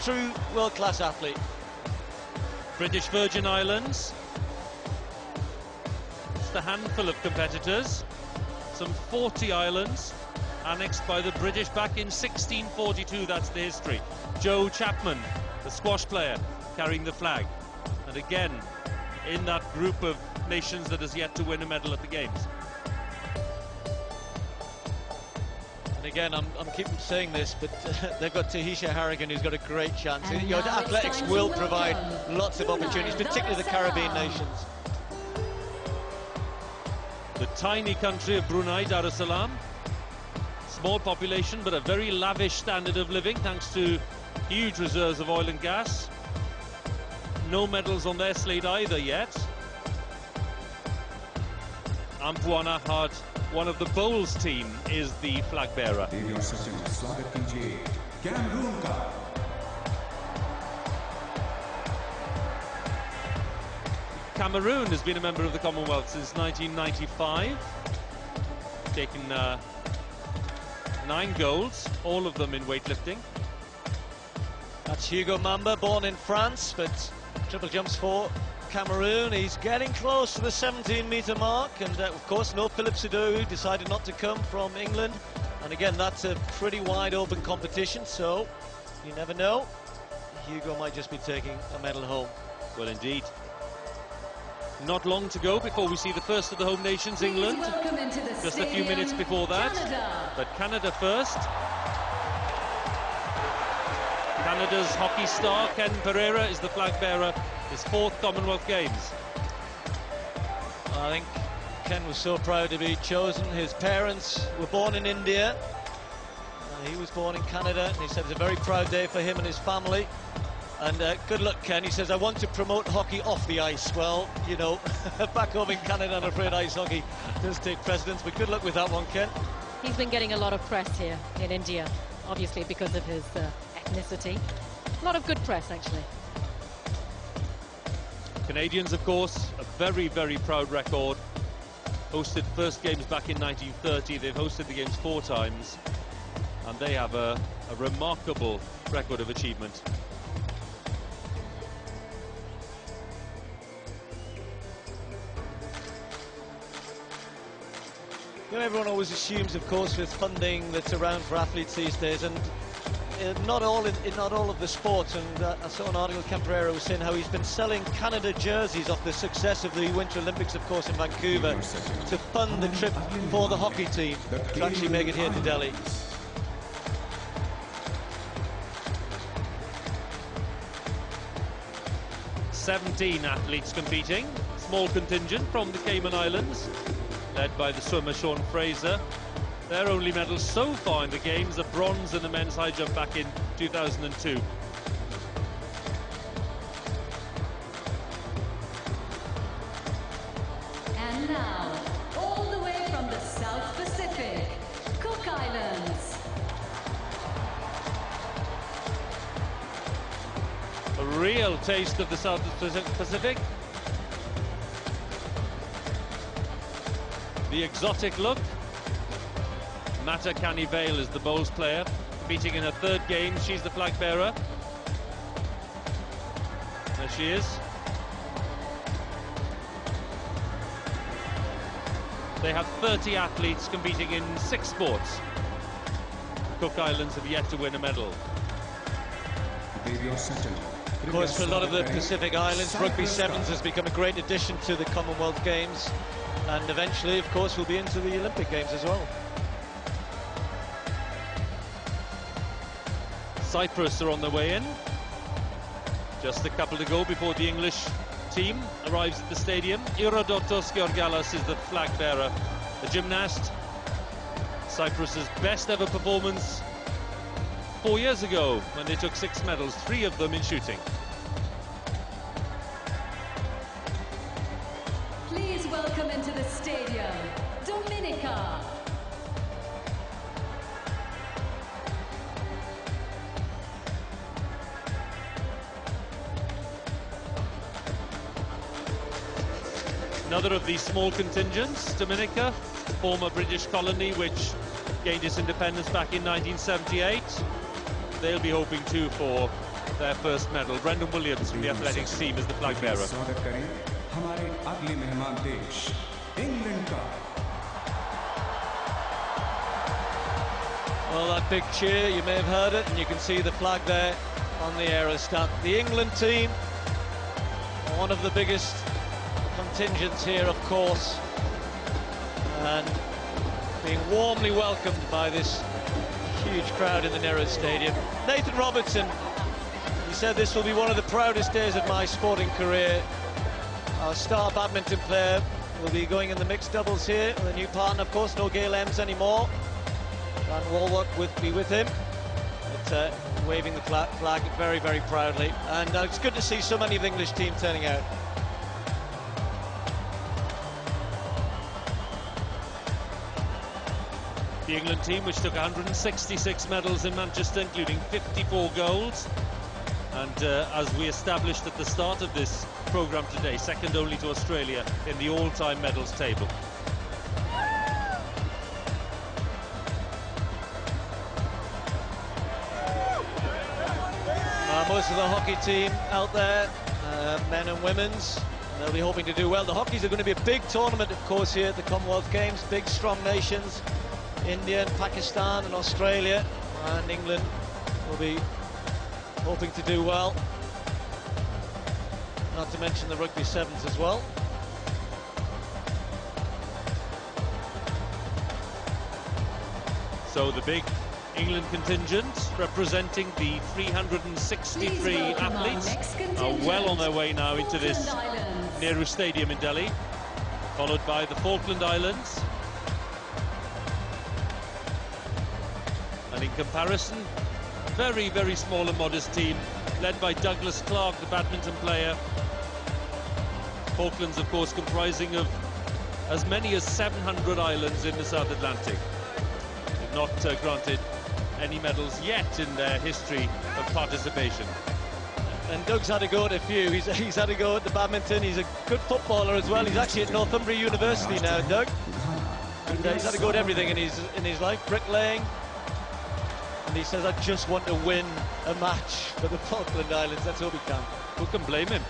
true world-class athlete. British Virgin Islands. Just a handful of competitors. Some 40 islands annexed by the British back in 1642. That's the history. Joe Chapman, the squash player, carrying the flag. And again, in that group of nations that has yet to win a medal at the Games. And again, I'm keeping saying this, but they've got Tahisha Harrigan, who's got a great chance. Your athletics will provide lots of opportunities, particularly the Caribbean nations. The tiny country of Brunei Darussalam. Small population, but a very lavish standard of living, thanks to huge reserves of oil and gas. No medals on their slate either yet. Ampuana Hart, one of the bowls team, is the flag bearer. Cameroon has been a member of the Commonwealth since 1995, taken 9 golds, all of them in weightlifting. That's Hugo Mamba, born in France, but triple jumps for Cameroon. He's getting close to the 17-metre mark, and of course no Philip Sado, who decided not to come from England. And again, that's a pretty wide open competition, so you never know. Hugo might just be taking a medal home. Well, indeed. Not long to go before we see the first of the home nations, England. Just a few minutes before that. Canada. But Canada first. Canada's hockey star, Ken Pereira, is the flag bearer, his 4th Commonwealth Games. I think Ken was so proud to be chosen. His parents were born in India. He was born in Canada, and he said it's a very proud day for him and his family. And good luck, Ken. He says, I want to promote hockey off the ice. Well, you know, back home in Canada, I'm afraid ice hockey does take precedence, but good luck with that one, Ken. He's been getting a lot of press here in India, obviously because of his ethnicity. A lot of good press, actually. Canadians, of course, a very, very proud record. Hosted first Games back in 1930. They've hosted the Games 4 times. And they have a remarkable record of achievement. You know, everyone always assumes, of course, with funding that's around for athletes these days, and not all of the sports. And I saw an article, Ken Pereira was saying how he's been selling Canada jerseys off the success of the Winter Olympics, of course, in Vancouver, to fund the trip for the hockey team to actually make it here to Delhi. "17 athletes competing, small contingent from the Cayman Islands, led by the swimmer Sean Fraser. Their only medals so far in the Games are bronze in the men's high jump back in 2002. And now, all the way from the South Pacific, Cook Islands. A real taste of the South Pacific. The exotic look. Mata Kanivale is the bowls player, competing in her 3rd game. She's the flag bearer. There she is. They have 30 athletes competing in 6 sports. The Cook Islands have yet to win a medal. Of course, for a lot of the Pacific Islands, rugby sevens has become a great addition to the Commonwealth Games. And eventually, of course, we'll be into the Olympic Games as well. Cyprus are on their way in. Just a couple to go before the English team arrives at the stadium. Irodotos Georgalas is the flag bearer, the gymnast. Cyprus's best ever performance 4 years ago when they took 6 medals, 3 of them in shooting. Please welcome into the stadium, Dominica. Another of these small contingents, Dominica, former British colony which gained its independence back in 1978. They'll be hoping too for their first medal. Brendan Williams from the athletics team is the flag bearer. Well, that big cheer, you may have heard it, and you can see the flag there on the aerostat. The England team, one of the biggest contingents here, of course, and being warmly welcomed by this huge crowd in the Nehru Stadium. Nathan Robertson, he said this will be one of the proudest days of my sporting career. Our star badminton player will be going in the mixed doubles here with a new partner, of course, no Gail Ems anymore. And Walworth will be with him, but, waving the flag very, very proudly. And it's good to see so many of the English team turning out. The England team, which took 166 medals in Manchester, including 54 golds. And as we established at the start of this programme today, second only to Australia in the all-time medals table. Most of the hockey team out there, men and women's, they'll be hoping to do well. The hockey's are going to be a big tournament, of course, here at the Commonwealth Games. Big, strong nations, India and Pakistan and Australia, and England will be hoping to do well. Not to mention the rugby sevens as well. So the big England contingent representing the 363 athletes are well on their way now into this Nehru Stadium in Delhi, followed by the Falkland Islands. And in comparison, very, very small and modest team led by Douglas Clark, the badminton player. Falklands, of course, comprising of as many as 700 islands in the South Atlantic. They've not granted any medals yet in their history of participation. And Doug's had a go at a few. He's had a go at the badminton. He's a good footballer as well. He's actually at Northumbria University now, Doug. And he's had a go at everything in his life, bricklaying. And he says, I just want to win a match for the Falkland Islands. Let's hope he can. Who can blame him?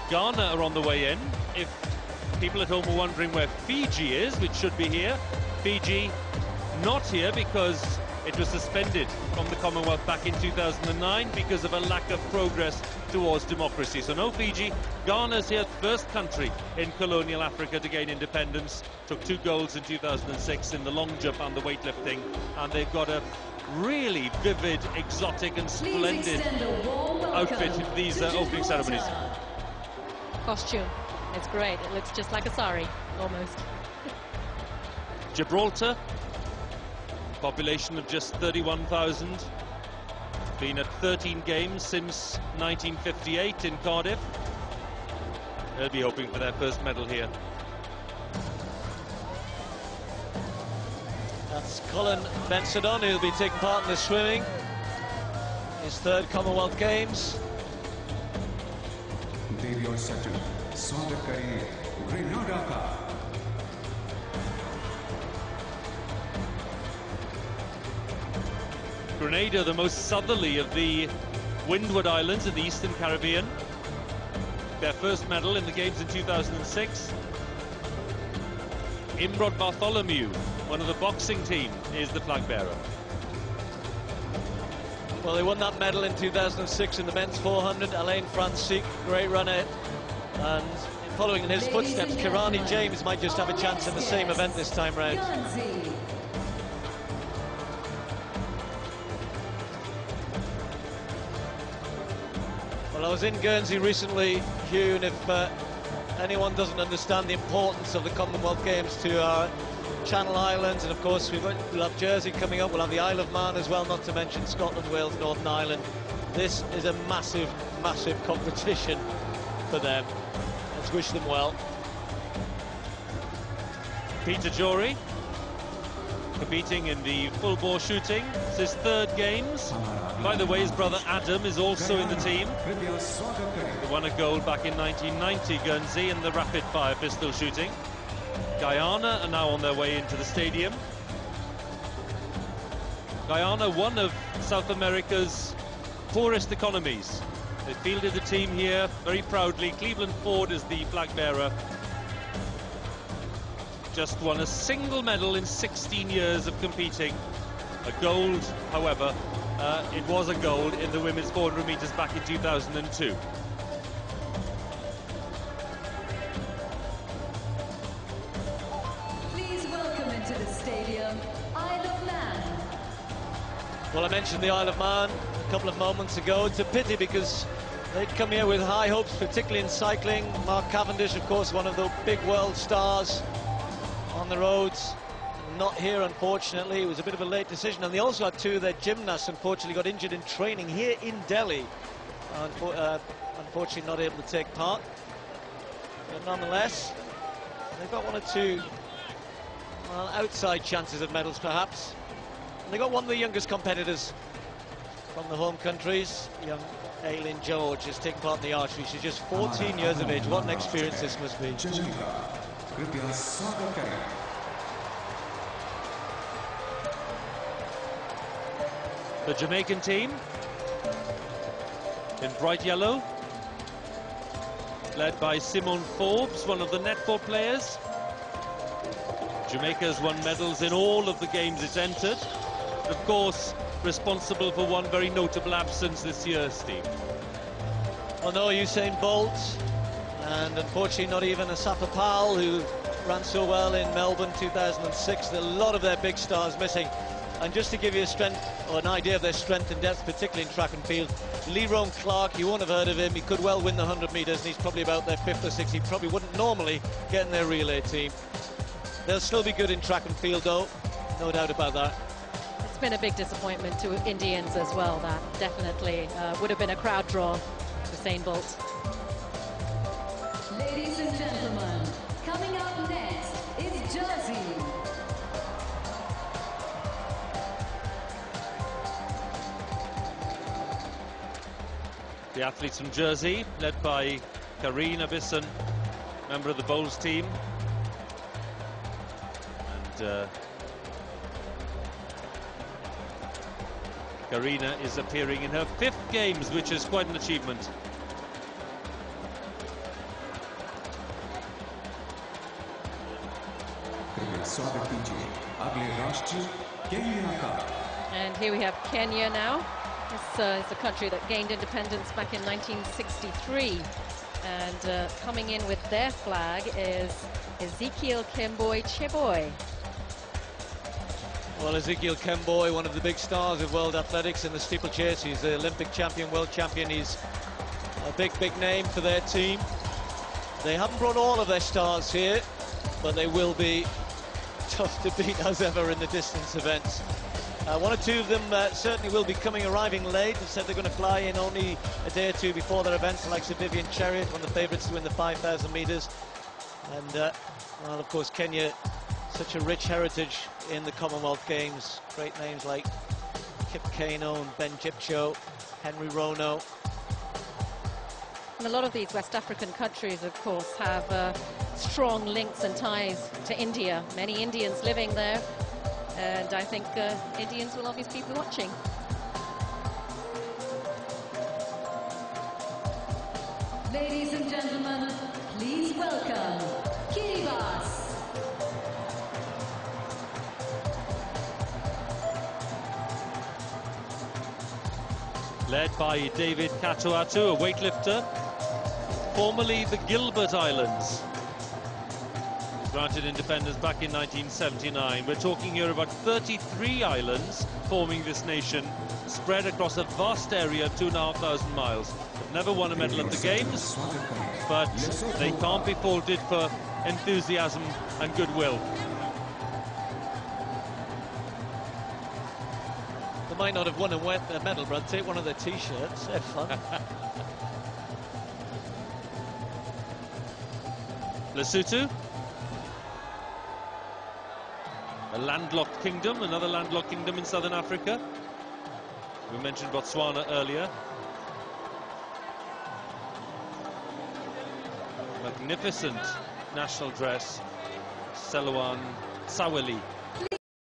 Ghana are on the way in. If people at home are wondering where Fiji is, which should be here, Fiji not here because it was suspended from the Commonwealth back in 2009 because of a lack of progress towards democracy. So no Fiji. Ghana's here, first country in colonial Africa to gain independence. Took 2 golds in 2006 in the long jump and the weightlifting. And they've got a really vivid, exotic and splendid outfit for these opening ceremonies. Costume, it's great. It looks just like a sari, almost. Gibraltar, population of just 31,000, been at 13 games since 1958 in Cardiff. They'll be hoping for their first medal here. That's Colin Bensadon, who'll be taking part in the swimming. His 3rd Commonwealth Games. Grenada, the most southerly of the Windward Islands in the Eastern Caribbean. Their first medal in the Games in 2006. Imrod Bartholomew, one of the boxing team, is the flag bearer. Well, they won that medal in 2006 in the men's 400. Alain Francique, great runner. And following in his footsteps, Kirani James might just have a chance in the same event this time round. Well, I was in Guernsey recently, Hugh, and if anyone doesn't understand the importance of the Commonwealth Games to our Channel Islands, and of course we'll have Jersey coming up, we'll have the Isle of Man as well, not to mention Scotland, Wales, Northern Ireland. This is a massive, massive competition for them. Let's wish them well. Peter Jory, competing in the full bore shooting. It's his 3rd Games. By the way, his brother Adam is also in the team. He won a gold back in 1990, Guernsey, in the rapid fire pistol shooting. Guyana are now on their way into the stadium. Guyana, one of South America's poorest economies. They fielded the team here very proudly. Cleveland Ford is the flag bearer. Just won a single medal in 16 years of competing. A gold, however, it was a gold in the women's 400 metres back in 2002. Please welcome into the stadium, Isle of Man. Well, I mentioned the Isle of Man a couple of moments ago. It's a pity because they'd come here with high hopes, particularly in cycling. Mark Cavendish, of course, one of the big world stars on the roads. Not here, unfortunately. It was a bit of a late decision. And they also had two of their gymnasts, unfortunately, got injured in training here in Delhi. Unfortunately, not able to take part. But nonetheless, they've got one or two outside chances of medals, perhaps. And they got one of the youngest competitors from the home countries, young Aileen George, is taking part in the archery. She's just 14 years of age. What an experience this must be. The Jamaican team in bright yellow, led by Simone Forbes, one of the netball players. Jamaica has won medals in all of the games it's entered. Of course, responsible for one very notable absence this year, Steve. Well, no Usain Bolt, and unfortunately not even Asafa Powell, who ran so well in Melbourne 2006. A lot of their big stars missing. And just to give you a strength, or an idea of their strength and depth, particularly in track and field, Lerone Clark, you won't have heard of him. He could well win the 100 metres, and he's probably about their 5th or 6th. He probably wouldn't normally get in their relay team. They'll still be good in track and field, though, no doubt about that. It's been a big disappointment to Indians as well. That definitely would have been a crowd draw, Usain Bolt. Ladies and gentlemen, coming up next is Jersey. The athletes from Jersey, led by Karina Bisson, member of the bowls team. And Karina is appearing in her 5th games, which is quite an achievement. And here we have Kenya now. This is a country that gained independence back in 1963. And coming in with their flag is Ezekiel Kemboi Cheboy. Well, Ezekiel Kemboi, one of the big stars of world athletics in the steeplechase. He's the Olympic champion, world champion. He's a big, big name for their team. They haven't brought all of their stars here, but they will be tough to beat as ever in the distance events. One or two of them certainly will be arriving late. They said they're going to fly in only a day or two before their events, like Vivian Chariot, one of the favourites to win the 5,000 metres. And, well, of course, Kenya, such a rich heritage in the Commonwealth Games. Great names like Kip Keino and Ben Jipcho, Henry Rono. And a lot of these West African countries, of course, have strong links and ties to India. Many Indians living there. And I think Indians will obviously be watching. Ladies and gentlemen, please welcome Kiribati. Led by David Katoatu, a weightlifter, formerly the Gilbert Islands. Granted independence back in 1979. We're talking here about 33 islands forming this nation, spread across a vast area of 2,500 miles. They've never won a medal at the Games, but they can't be faulted for enthusiasm and goodwill. They might not have won a medal, but I'd take one of their T-shirts. They're fun. Lesotho, a landlocked kingdom, another landlocked kingdom in southern Africa. We mentioned Botswana earlier. Magnificent national dress, Selouan Saweli.